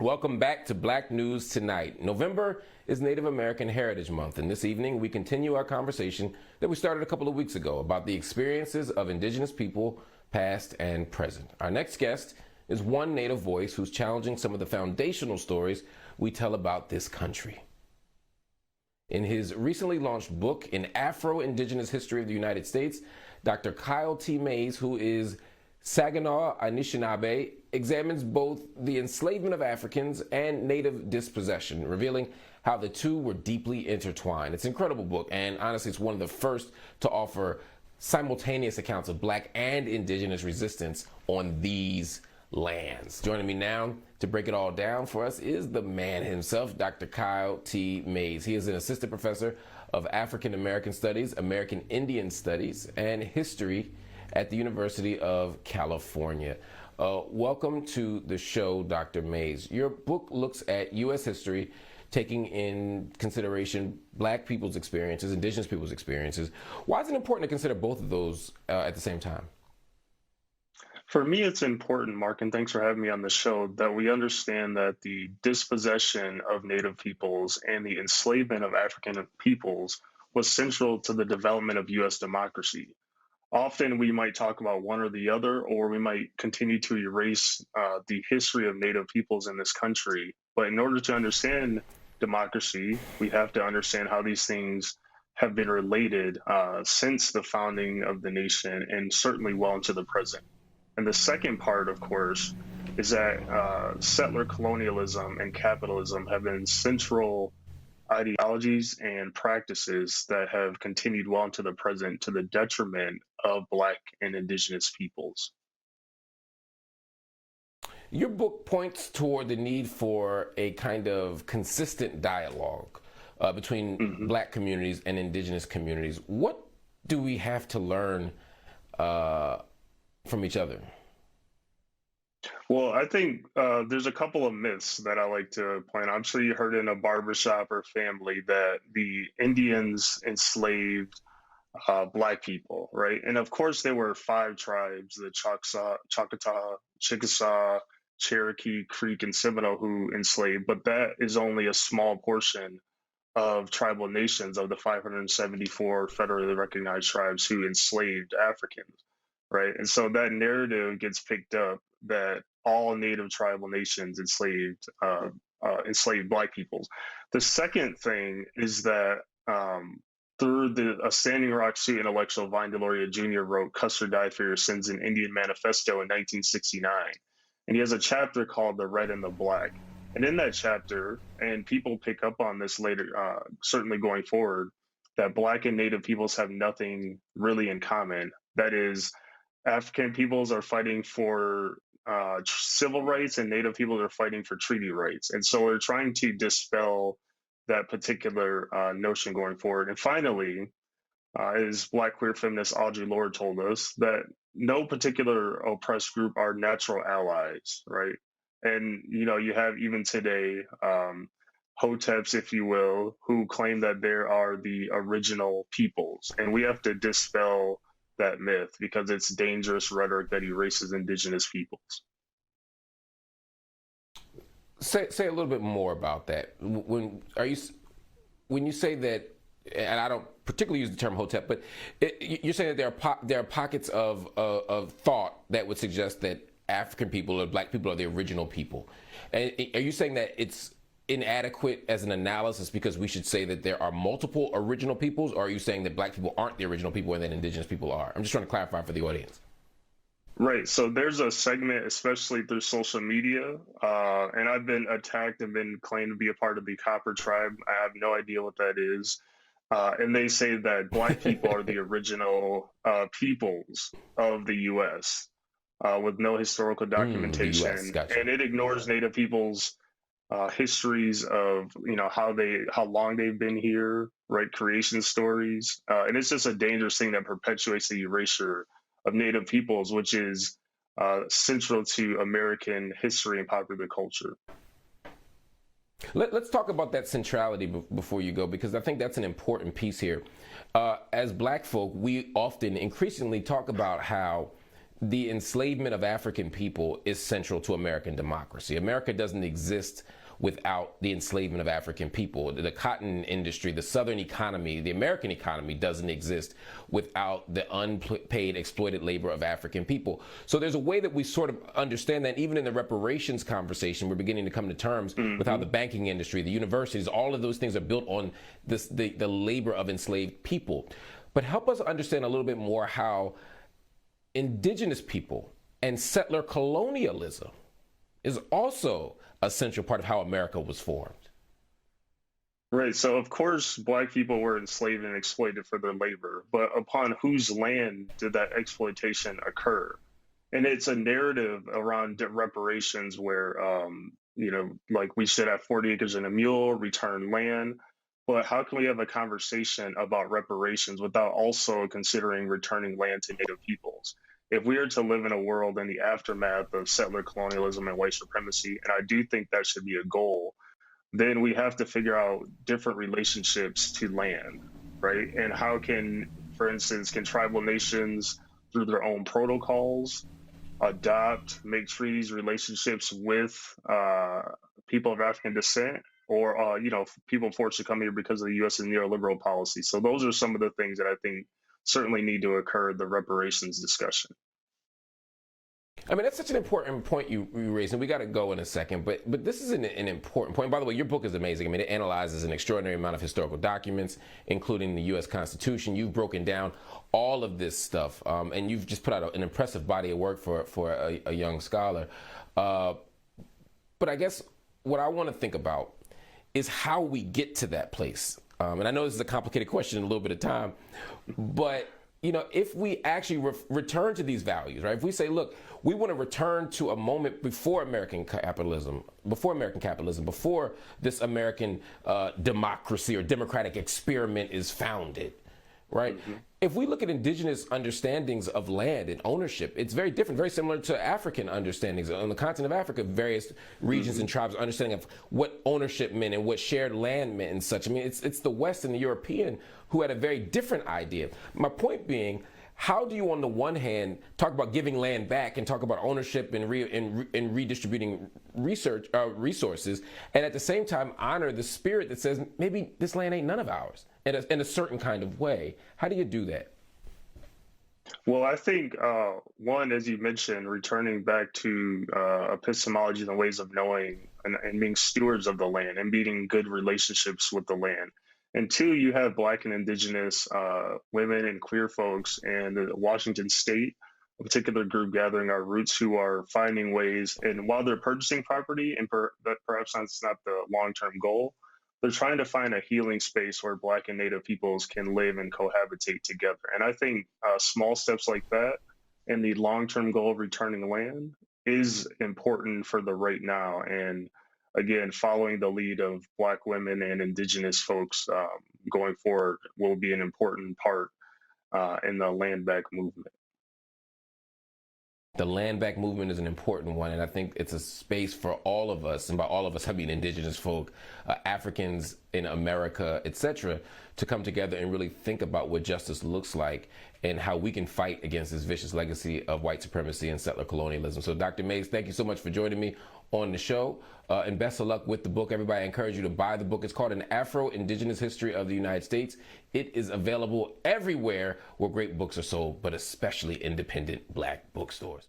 Welcome back to Black News Tonight. November is Native American Heritage Month, and this evening we continue our conversation that we started a couple of weeks ago about the experiences of Indigenous people, past and present. Our next guest is one Native voice who's challenging some of the foundational stories we tell about this country. In his recently launched book, An Afro-Indigenous History of the United States, Dr. Kyle T. Mays, who is Saginaw Anishinaabe, examines both the enslavement of Africans and Native dispossession, revealing how the two were deeply intertwined. It's an incredible book, and honestly, it's one of the first to offer simultaneous accounts of Black and Indigenous resistance on these lands. Joining me now to break it all down for us is the man himself, Dr. Kyle T. Mays. He is an assistant professor of African American Studies, American Indian Studies, and History at the University of California. Welcome to the show, Dr. Mays. Your book looks at U.S. history, taking in consideration Black people's experiences, Indigenous people's experiences. Why is it important to consider both of those at the same time? For me, it's important, Mark, and thanks for having me on the show, that we understand that the dispossession of Native peoples and the enslavement of African peoples was central to the development of U.S. democracy. Often we might talk about one or the other, or we might continue to erase the history of Native peoples in this country. But in order to understand democracy, we have to understand how these things have been related since the founding of the nation and certainly well into the present. And the second part, of course, is that settler colonialism and capitalism have been central ideologies and practices that have continued well into the present to the detriment of Black and Indigenous peoples. Your book points toward the need for a kind of consistent dialogue between Black communities and Indigenous communities. What do we have to learn from each other? Well, I think there's a couple of myths that I like to point out. I'm sure you heard in a barbershop or family that the Indians enslaved Black people, right? And of course, there were 5 tribes, the Choctaw, Chickasaw, Cherokee, Creek, and Seminole who enslaved, but that is only a small portion of tribal nations of the 574 federally recognized tribes who enslaved Africans, right? And so that narrative gets picked up that all Native tribal nations enslaved Black peoples. The second thing is that through a Standing Rock suit intellectual, Vine Deloria Jr. wrote "Custer Died for Your Sins: An Indian Manifesto" in 1969. And he has a chapter called "The Red and the Black." And in that chapter, and people pick up on this later, certainly going forward, that Black and Native peoples have nothing really in common. That is, African peoples are fighting for civil rights and Native peoples are fighting for treaty rights. And so we're trying to dispel that particular notion going forward. And finally, as Black queer feminist Audre Lorde told us, that no particular oppressed group are natural allies, right? And, you have even today, hoteps, if you will, who claim that there are the original peoples. And we have to dispel that myth because it's dangerous rhetoric that erases Indigenous peoples. Say a little bit more about that. When you say that, and I don't particularly use the term hotep, but you're saying that there are pockets of thought that would suggest that African people or Black people are the original people. And are you saying that it's inadequate as an analysis because we should say that there are multiple original peoples, or are you saying that Black people aren't the original people and that Indigenous people are? I'm just trying to clarify for the audience. Right. So there's a segment, especially through social media, and I've been attacked and been claimed to be a part of the Copper Tribe. I have no idea what that is. And they say that Black people are the original peoples of the U.S. With no historical documentation. The US, gotcha. And it ignores Native peoples' histories of how long they've been here, right? Creation stories, and it's just a dangerous thing that perpetuates the erasure of Native peoples, which is central to American history and popular culture. Let's talk about that centrality before you go, because I think that's an important piece here. As Black folk, we often increasingly talk about how the enslavement of African people is central to American democracy. America doesn't exist without the enslavement of African people. The cotton industry, the Southern economy, the American economy doesn't exist without the unpaid, exploited labor of African people. So there's a way that we sort of understand that. Even in the reparations conversation, we're beginning to come to terms with how the banking industry, the universities, all of those things are built on the labor of enslaved people. But help us understand a little bit more how indigenous people and settler colonialism is also a central part of how America was formed. Right. So, of course, Black people were enslaved and exploited for their labor, but upon whose land did that exploitation occur? And it's a narrative around reparations where, like we should have 40 acres and a mule, return land. But how can we have a conversation about reparations without also considering returning land to Native peoples? If we are to live in a world in the aftermath of settler colonialism and white supremacy, and I do think that should be a goal, then we have to figure out different relationships to land, right? And how can, for instance, can tribal nations, through their own protocols, adopt, make treaties, relationships with people of African descent, or people forced to come here because of the U.S. and neoliberal policy. So those are some of the things that I think certainly need to occur in the reparations discussion. I mean, that's such an important point you raised, and we got to go in a second, but this is an important point. By the way, your book is amazing. I mean, it analyzes an extraordinary amount of historical documents, including the U.S. Constitution. You've broken down all of this stuff, and you've just put out an impressive body of work for a young scholar. But I guess what I want to think about is how we get to that place. And I know this is a complicated question in a little bit of time, but if we actually return to these values, right? If we say, look, we want to return to a moment before American capitalism, before this American democracy or democratic experiment is founded, right? Mm-hmm. If we look at indigenous understandings of land and ownership, it's very different, very similar to African understandings. On the continent of Africa, various regions and tribes' understanding of what ownership meant and what shared land meant and such. I mean, it's the West and the European who had a very different idea. My point being, how do you, on the one hand, talk about giving land back and talk about ownership and redistributing resources, and at the same time honor the spirit that says maybe this land ain't none of ours in a certain kind of way? How do you do that? Well, I think one, as you mentioned, returning back to epistemology and the ways of knowing and being stewards of the land and building good relationships with the land. And two, you have Black and Indigenous women and queer folks in Washington State, a particular group gathering our roots, who are finding ways, and while they're purchasing property, and perhaps that's not the long-term goal, they're trying to find a healing space where Black and Native peoples can live and cohabitate together. And I think small steps like that and the long-term goal of returning land is important for the right now. And again, following the lead of Black women and Indigenous folks going forward will be an important part in the land back movement. The land back movement is an important one, and I think it's a space for all of us, and by all of us I mean indigenous folk, Africans in America, etc., to come together and really think about what justice looks like and how we can fight against this vicious legacy of white supremacy and settler colonialism. So Dr. Mays, thank you so much for joining me on the show, and best of luck with the book. Everybody, I encourage you to buy the book. It's called An Afro-Indigenous History of the United States. It is available everywhere where great books are sold, but especially independent Black bookstores.